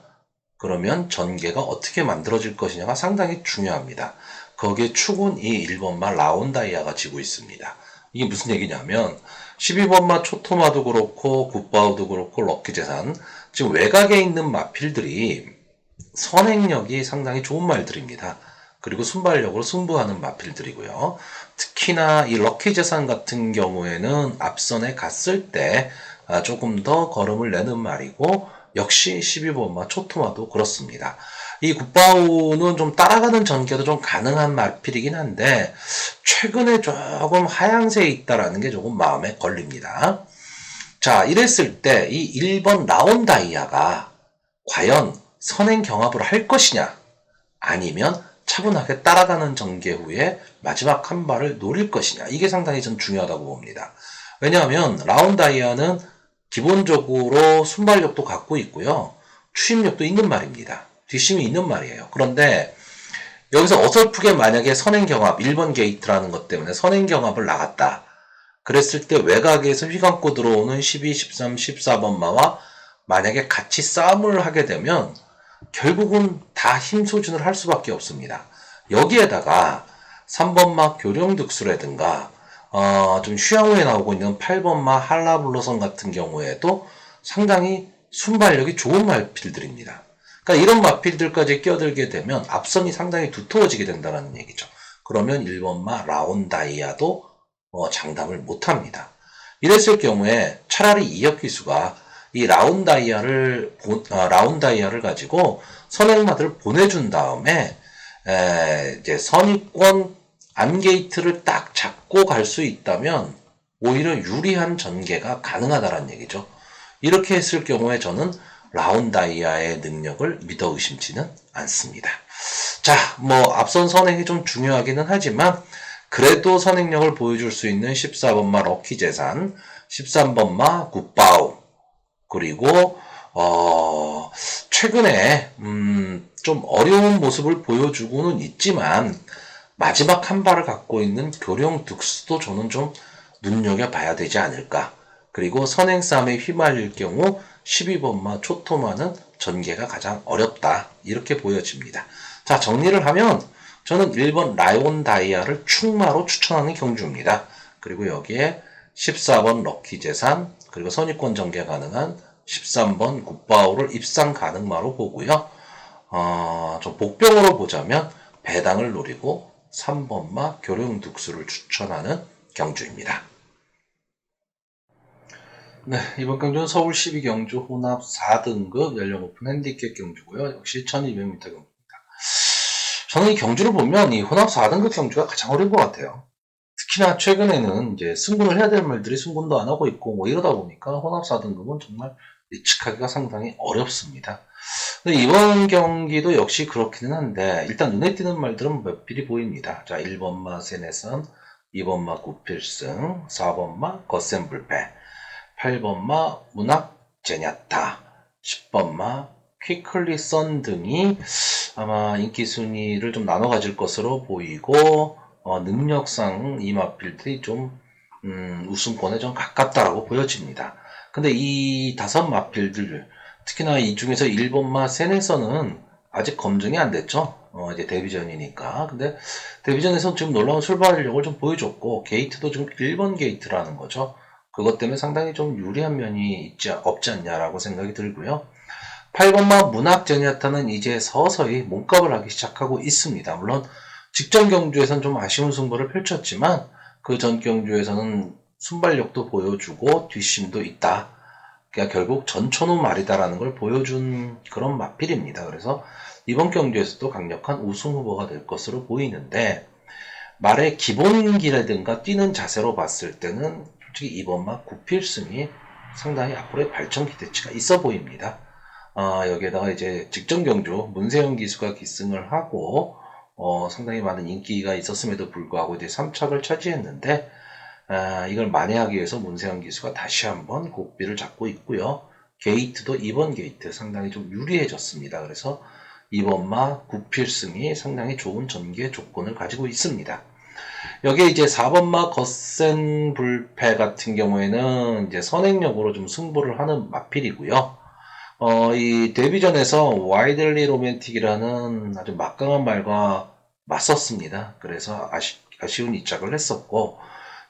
그러면 전개가 어떻게 만들어질 것이냐가 상당히 중요합니다. 거기에 축은 이 1번마 라온다이아가 지고 있습니다. 이게 무슨 얘기냐면 12번마 초토마도 그렇고 굿바우도 그렇고 럭키재산 지금 외곽에 있는 마필들이 선행력이 상당히 좋은 말들입니다. 그리고 순발력으로 승부하는 마필들이고요. 특히나 이 럭키재산 같은 경우에는 앞선에 갔을 때 조금 더 걸음을 내는 말이고 역시 12번마 초토마도 그렇습니다. 이 굿바우는 좀 따라가는 전개도 좀 가능한 마필이긴 한데 최근에 조금 하향세에 있다라는 게 조금 마음에 걸립니다. 자, 이랬을 때 이 1번 라온다이아가 과연 선행 경합을 할 것이냐 아니면 차분하게 따라가는 전개 후에 마지막 한 발을 노릴 것이냐, 이게 상당히 전 중요하다고 봅니다. 왜냐하면 라온다이아는 기본적으로 순발력도 갖고 있고요. 추임력도 있는 말입니다. 뒷심이 있는 말이에요. 그런데 여기서 어설프게 만약에 선행경합 1번 게이트라는 것 때문에 선행경합을 나갔다. 그랬을 때 외곽에서 휘감고 들어오는 12, 13, 14번마와 만약에 같이 싸움을 하게 되면 결국은 다 힘소진을 할 수밖에 없습니다. 여기에다가 3번마 교령득수라든가 좀 휴양후에 나오고 있는 8번마 할라블로선 같은 경우에도 상당히 순발력이 좋은 마필들입니다. 그러니까 이런 마필들까지 끼어들게 되면 앞선이 상당히 두터워지게 된다는 얘기죠. 그러면 1번마 라온다이아도 장담을 못합니다. 이랬을 경우에 차라리 이혁기수가 이 라운다이아를 가지고 선행마들을 보내준 다음에 이제 선입권 암게이트를 딱 잡고 갈 수 있다면 오히려 유리한 전개가 가능하다는 얘기죠. 이렇게 했을 경우에 저는 라운다이아의 능력을 믿어 의심치는 않습니다. 자, 뭐 앞선 선행이 좀 중요하기는 하지만 그래도 선행력을 보여줄 수 있는 14번마 럭키재산, 13번마 굿바우, 그리고 최근에 좀 어려운 모습을 보여주고는 있지만 마지막 한 발을 갖고 있는 교령 득수도 저는 좀 눈여겨봐야 되지 않을까. 그리고 선행싸움에 휘말릴 경우 12번마 초토마는 전개가 가장 어렵다. 이렇게 보여집니다. 자, 정리를 하면 저는 1번 라이온 다이아를 충마로 추천하는 경주입니다. 그리고 여기에 14번 럭키재산, 그리고 선입권 전개 가능한 13번 굿바우를 입상 가능마로 보고요. 좀 복병으로 보자면 배당을 노리고 3번마 교령득수를 추천하는 경주입니다. 네, 이번 경주는 서울 12경주 혼합 4등급 연령 오픈 핸디캡 경주고요. 역시 1200m 경주입니다. 저는 이 경주를 보면 이 혼합 4등급 경주가 가장 어려운 것 같아요. 특히나 최근에는 이제 승군을 해야 될 말들이 승군도 안 하고 있고 뭐 이러다 보니까 혼합 4등급은 정말 예측하기가 상당히 어렵습니다. 근데 이번 경기도 역시 그렇기는 한데 일단 눈에 띄는 말들은 몇 필이 보입니다. 자, 1번마 세네선, 2번마 구필승, 4번마 거센불패, 8번마 문학 제냐타, 10번마 퀴클리선 등이 아마 인기 순위를 좀 나눠 가질 것으로 보이고 능력상 이 마필들이 좀 우승권에 좀 가깝다라고 보여집니다. 근데 이 5마필들 특히나 이 중에서 1번마 세네선은 아직 검증이 안 됐죠. 이제 데뷔전이니까. 근데 데뷔전에서 지금 놀라운 출발력을 좀 보여줬고 게이트도 지금 1번 게이트라는 거죠. 그것 때문에 상당히 좀 유리한 면이 없지 않냐라고 생각이 들고요. 8번마 문학 제니아타는 이제 서서히 몸값을 하기 시작하고 있습니다. 물론 직전 경주에서는 좀 아쉬운 승부를 펼쳤지만 그 전 경주에서는 순발력도 보여주고 뒷심도 있다. 그러니까 결국 전천후 말이다라는 걸 보여준 그런 마필입니다. 그래서 이번 경주에서도 강력한 우승 후보가 될 것으로 보이는데 말의 기본기라든가 뛰는 자세로 봤을 때는 솔직히 이번마 구필승이 상당히 앞으로의 발전 기대치가 있어 보입니다. 여기에다가 이제 직전 경주 문세영 기수가 기승을 하고 상당히 많은 인기가 있었음에도 불구하고 이제 3착을 차지했는데 이걸 만회하기 위해서 문세영 기수가 다시 한번 고비를 잡고 있고요. 게이트도 2번 게이트 상당히 좀 유리해졌습니다. 그래서 2번마 구필승이 상당히 좋은 전개 조건을 가지고 있습니다. 여기에 이제 4번마 거센 불패 같은 경우에는 이제 선행력으로 좀 승부를 하는 마필이고요. 이 데뷔전에서 와이들리 로맨틱이라는 아주 막강한 말과 맞섰습니다. 그래서 아쉬운 이착을 했었고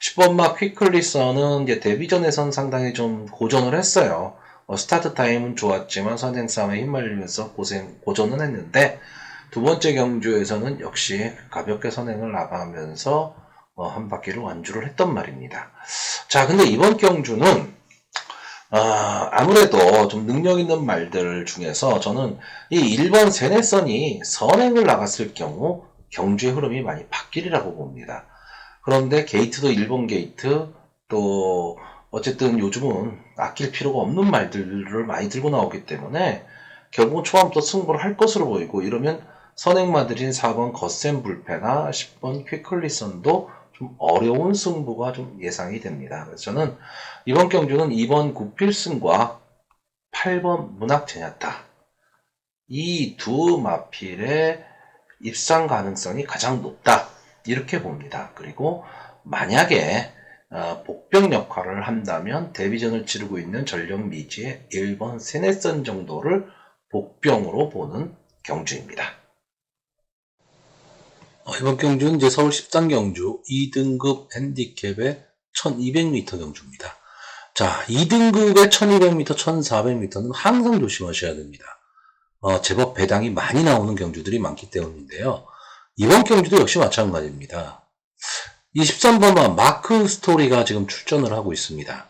10번마 퀴클리서는 이제 데뷔전에선 상당히 좀 고전을 했어요. 스타트 타임은 좋았지만 선행 싸움에 휘말리면서 고전은 했는데 두 번째 경주에서는 역시 가볍게 선행을 나가면서 한 바퀴를 완주를 했단 말입니다. 자, 근데 이번 경주는 아무래도 좀 능력 있는 말들 중에서 저는 이 1번 세네선이 선행을 나갔을 경우 경주의 흐름이 많이 바뀌리라고 봅니다. 그런데 게이트도 1번 게이트 또 어쨌든 요즘은 아낄 필요가 없는 말들을 많이 들고 나오기 때문에 결국은 초반부터 승부를 할 것으로 보이고 이러면 선행마들인 4번 거센 불패나 10번 퀴클리선도 좀 어려운 승부가 좀 예상이 됩니다. 그래서 저는 이번 경주는 2번 구필승과 8번 문학 제냐타 이 두 마필의 입상 가능성이 가장 높다 이렇게 봅니다. 그리고 만약에 복병 역할을 한다면 데뷔전을 치르고 있는 전력 미지의 1번 세네선 정도를 복병으로 보는 경주입니다. 이번 경주는 이제 서울 13경주 2등급 핸디캡의 1200m 경주입니다. 자, 2등급의 1200m, 1400m는 항상 조심하셔야 됩니다. 제법 배당이 많이 나오는 경주들이 많기 때문인데요. 이번 경주도 역시 마찬가지입니다. 23번마 마크 스토리가 지금 출전을 하고 있습니다.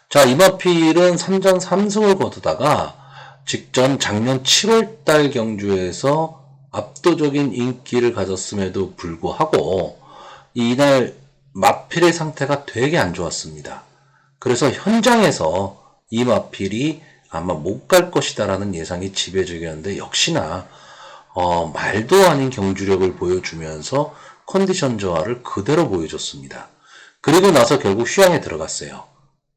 자, 이 마필은 3전 3승을 거두다가 직전 작년 7월달 경주에서 압도적인 인기를 가졌음에도 불구하고 이날 마필의 상태가 되게 안 좋았습니다. 그래서 현장에서 이 마필이 아마 못 갈 것이다 라는 예상이 지배적이었는데 역시나 말도 아닌 경주력을 보여주면서 컨디션 저하를 그대로 보여줬습니다. 그리고 나서 결국 휴양에 들어갔어요.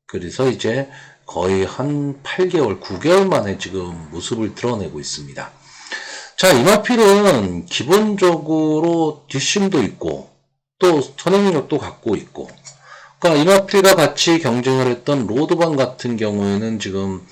그래서 이제 거의 한 8개월, 9개월 만에 지금 모습을 드러내고 있습니다. 자, 이마필은 기본적으로 뒷심도 있고 또 선행력도 갖고 있고 그러니까 이마필과 같이 경쟁을 했던 로드반 같은 경우에는 지금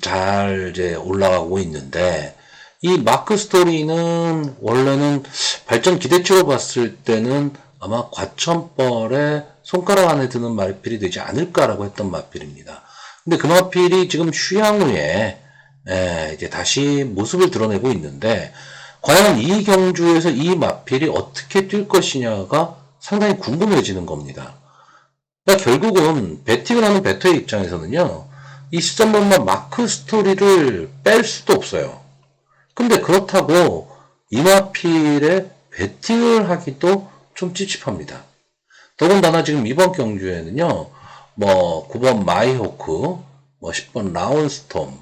잘 이제 올라가고 있는데, 이 마크 스토리는 원래는 발전 기대치로 봤을 때는 아마 과천벌에 손가락 안에 드는 마필이 되지 않을까라고 했던 마필입니다. 근데 그 마필이 지금 휴양 후에 이제 다시 모습을 드러내고 있는데, 과연 이 경주에서 이 마필이 어떻게 뛸 것이냐가 상당히 궁금해지는 겁니다. 그러니까 결국은 배팅을 하는 배터의 입장에서는요, 이 13번만 마크 스토리를 뺄 수도 없어요. 근데 그렇다고 이마필에 배팅을 하기도 좀 찝찝합니다. 더군다나 지금 이번 경주에는요, 뭐 9번 마이호크, 뭐 10번 라운스톰,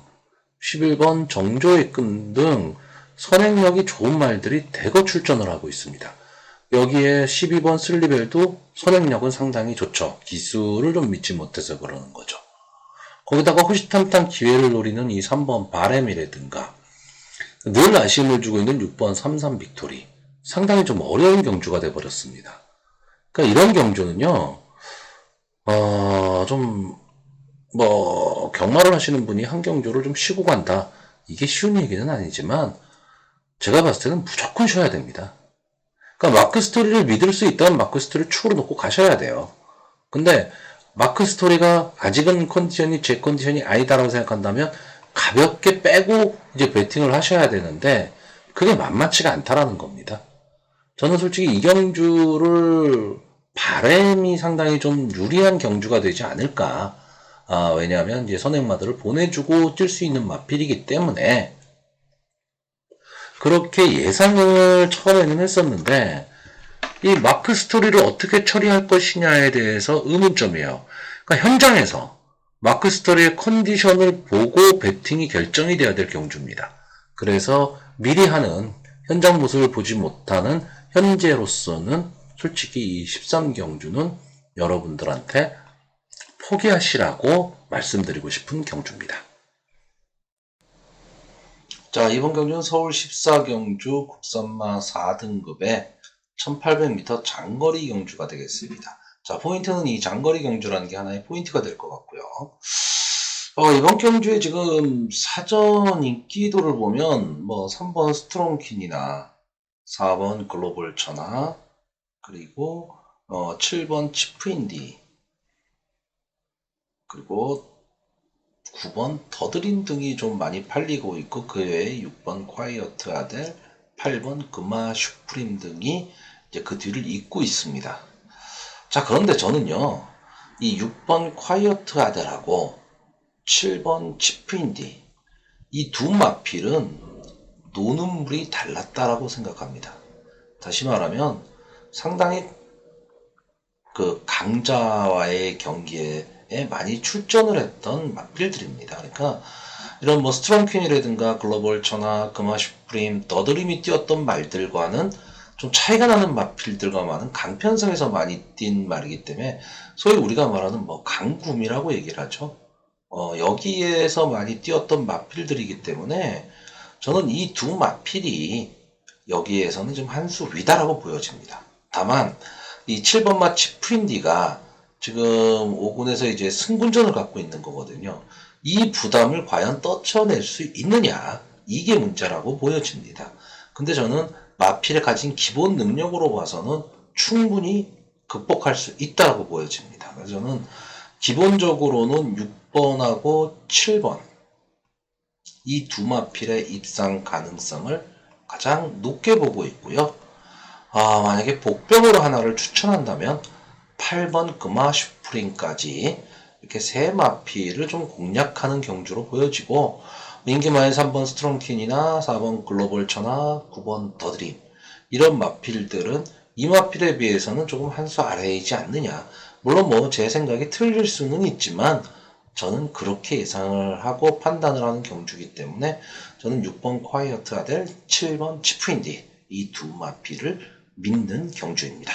11번 정조의 끈 등 선행력이 좋은 말들이 대거 출전을 하고 있습니다. 여기에 12번 슬리벨도 선행력은 상당히 좋죠. 기술을 좀 믿지 못해서 그러는 거죠. 거기다가 호시탐탐 기회를 노리는 이 3번 바램이라든가 늘 아쉬움을 주고 있는 6번 삼삼 빅토리, 상당히 좀 어려운 경주가 돼버렸습니다. 그러니까 이런 경주는요, 경마를 하시는 분이 한 경주를 좀 쉬고 간다, 이게 쉬운 얘기는 아니지만 제가 봤을 때는 무조건 쉬어야 됩니다. 그러니까 마크 스토리를 믿을 수 있다면 마크 스토리를 축으로 놓고 가셔야 돼요. 근데 마크 스토리가 아직은 컨디션이 제 컨디션이 아니다라고 생각한다면 가볍게 빼고 이제 배팅을 하셔야 되는데, 그게 만만치가 않다라는 겁니다. 저는 솔직히 이 경주를 바램이 상당히 좀 유리한 경주가 되지 않을까. 왜냐하면 이제 선행마들을 보내주고 뛸 수 있는 마필이기 때문에 그렇게 예상을 처음에는 했었는데, 이 마크 스토리를 어떻게 처리할 것이냐에 대해서 의문점이에요. 그러니까 현장에서 마크 스토리의 컨디션을 보고 배팅이 결정이 돼야 될 경주입니다. 그래서 미리 하는 현장 모습을 보지 못하는 현재로서는 솔직히 이 13경주는 여러분들한테 포기하시라고 말씀드리고 싶은 경주입니다. 자, 이번 경주는 서울 14경주 국산마 4등급의 1800m 장거리 경주가 되겠습니다. 자, 포인트는 이 장거리 경주라는 게 하나의 포인트가 될 것 같고요. 이번 경주에 지금 사전 인기도를 보면 뭐 3번 스트롱퀸이나 4번 글로벌 천하, 그리고 7번 치프인디, 그리고 9번 더드림 등이 좀 많이 팔리고 있고, 그 외에 6번 콰이어트 아델, 8번 금화 슈프림 등이 이제 그 뒤를 잇고 있습니다. 자, 그런데 저는요, 이 6번 콰이어트 아델하고 7번 치프인디, 이 두 마필은 노는 물이 달랐다라고 생각합니다. 다시 말하면 상당히 그 강자와의 경기에 많이 출전을 했던 마필들입니다. 그러니까 이런 뭐 스트롱퀸이라든가 글로벌 천하, 금화 슈프림, 더드림이 뛰었던 말들과는 좀 차이가 나는 마필들과만은 강편성에서 많이 뛴 말이기 때문에 소위 우리가 말하는 뭐 강구미라고 얘기를 하죠. 여기에서 많이 뛰었던 마필들이기 때문에 저는 이 두 마필이 여기에서는 좀 한 수 위다라고 보여집니다. 다만 이 7번 마 치프인디가 지금 5군에서 이제 승군전을 갖고 있는 거거든요. 이 부담을 과연 떨쳐낼 수 있느냐, 이게 문제라고 보여집니다. 근데 저는 마필에 가진 기본 능력으로 봐서는 충분히 극복할 수 있다고 보여집니다. 그래서 저는 기본적으로는 6번하고 7번 이 두 마필의 입상 가능성을 가장 높게 보고 있고요. 만약에 복병으로 하나를 추천한다면 8번 금화 슈프림까지 이렇게 세 마필을 좀 공략하는 경주로 보여지고, 인기마의 3번 스트롱퀸이나 4번 글로벌 천하, 9번 더드림, 이런 마필들은 이 마필에 비해서는 조금 한 수 아래이지 않느냐. 물론 뭐 제 생각이 틀릴 수는 있지만 저는 그렇게 예상을 하고 판단을 하는 경주이기 때문에 저는 6번 콰이어트 아델, 7번 치프인디, 이 두 마필을 믿는 경주입니다.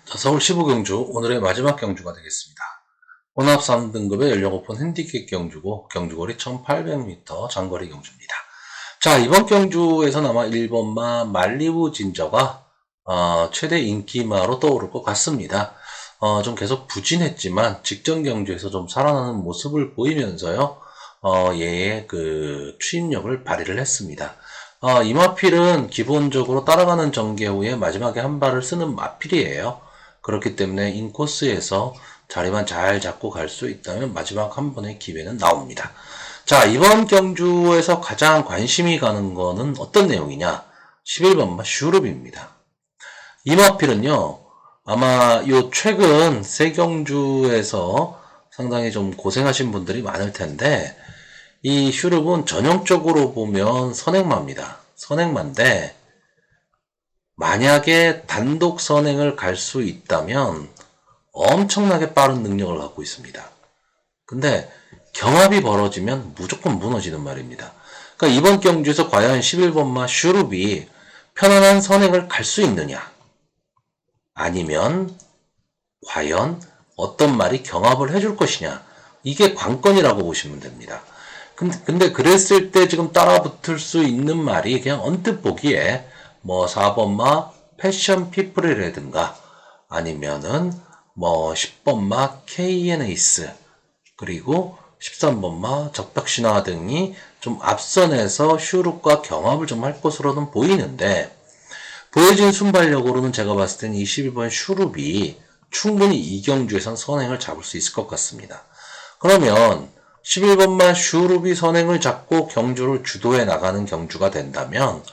자, 서울 15경주 오늘의 마지막 경주가 되겠습니다. 혼합 3등급의 연령 오픈 핸디캡 경주고, 경주거리 1800m 장거리 경주입니다. 자, 이번 경주에서는 아마 1번마 말리부 진저가 최대 인기마로 떠오를 것 같습니다. 좀 계속 부진했지만 직전 경주에서 좀 살아나는 모습을 보이면서요. 얘의 그 추임력을 발휘를 했습니다. 이 마필은 기본적으로 따라가는 전개 후에 마지막에 한 발을 쓰는 마필이에요. 그렇기 때문에 인코스에서 자리만 잘 잡고 갈 수 있다면 마지막 한 번의 기회는 나옵니다. 자, 이번 경주에서 가장 관심이 가는 거는 어떤 내용이냐? 11번마 슈룹입니다. 이 마필은요, 아마 요 최근 세경주에서 상당히 좀 고생하신 분들이 많을 텐데, 이 슈룹은 전형적으로 보면 선행마입니다. 선행마인데, 만약에 단독 선행을 갈 수 있다면 엄청나게 빠른 능력을 갖고 있습니다. 근데 경합이 벌어지면 무조건 무너지는 말입니다. 그러니까 이번 경주에서 과연 11번마 슈룹이 편안한 선행을 갈 수 있느냐? 아니면 과연 어떤 말이 경합을 해줄 것이냐? 이게 관건이라고 보시면 됩니다. 근데 그랬을 때 지금 따라붙을 수 있는 말이 그냥 언뜻 보기에 뭐 4번마 패션 피플이라든가 아니면은 뭐 10번마 KN에이스 그리고 13번마 적벽신화 등이 좀 앞선에서 슈룹과 경합을 좀 할 것으로는 보이는데 보여진 순발력으로는 제가 봤을 때는 22번 슈룹이 충분히 이경주에선 선행을 잡을 수 있을 것 같습니다. 그러면 11번만 슈룹이 선행을 잡고 경주를 주도해 나가는 경주가 된다면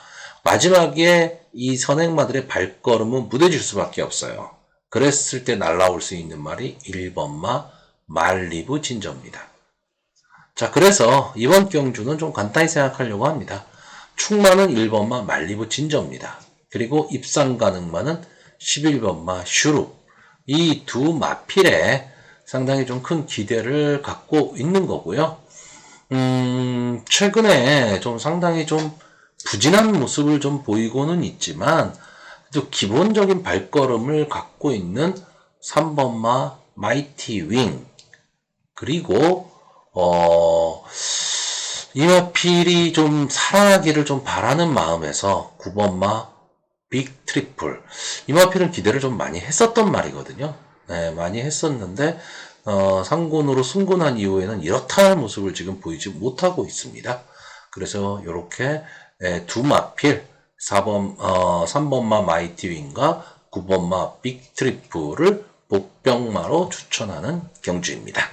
마지막에 이 선행마들의 발걸음은 무뎌질 수밖에 없어요. 그랬을 때 날라올 수 있는 말이 1번마 말리부 진저입니다. 자, 그래서 이번 경주는 좀 간단히 생각하려고 합니다. 충마는 1번마 말리부 진저입니다. 그리고 입상 가능마는 11번마 슈룹. 이 두 마필에 상당히 좀 큰 기대를 갖고 있는 거고요. 최근에 좀 상당히 좀 부진한 모습을 좀 보이고는 있지만, 또 기본적인 발걸음을 갖고 있는 3번마 마이티 윙, 그리고, 이 마필이 좀 살아나기를 좀 바라는 마음에서 9번마 빅 트리플. 이 마필은 기대를 좀 많이 했었던 말이거든요. 네, 많이 했었는데, 상군으로 승군한 이후에는 이렇다 할 모습을 지금 보이지 못하고 있습니다. 그래서 이렇게 두 마필, 3번마 마이티윙과 9번마 빅 트리플을 복병마로 추천하는 경주입니다.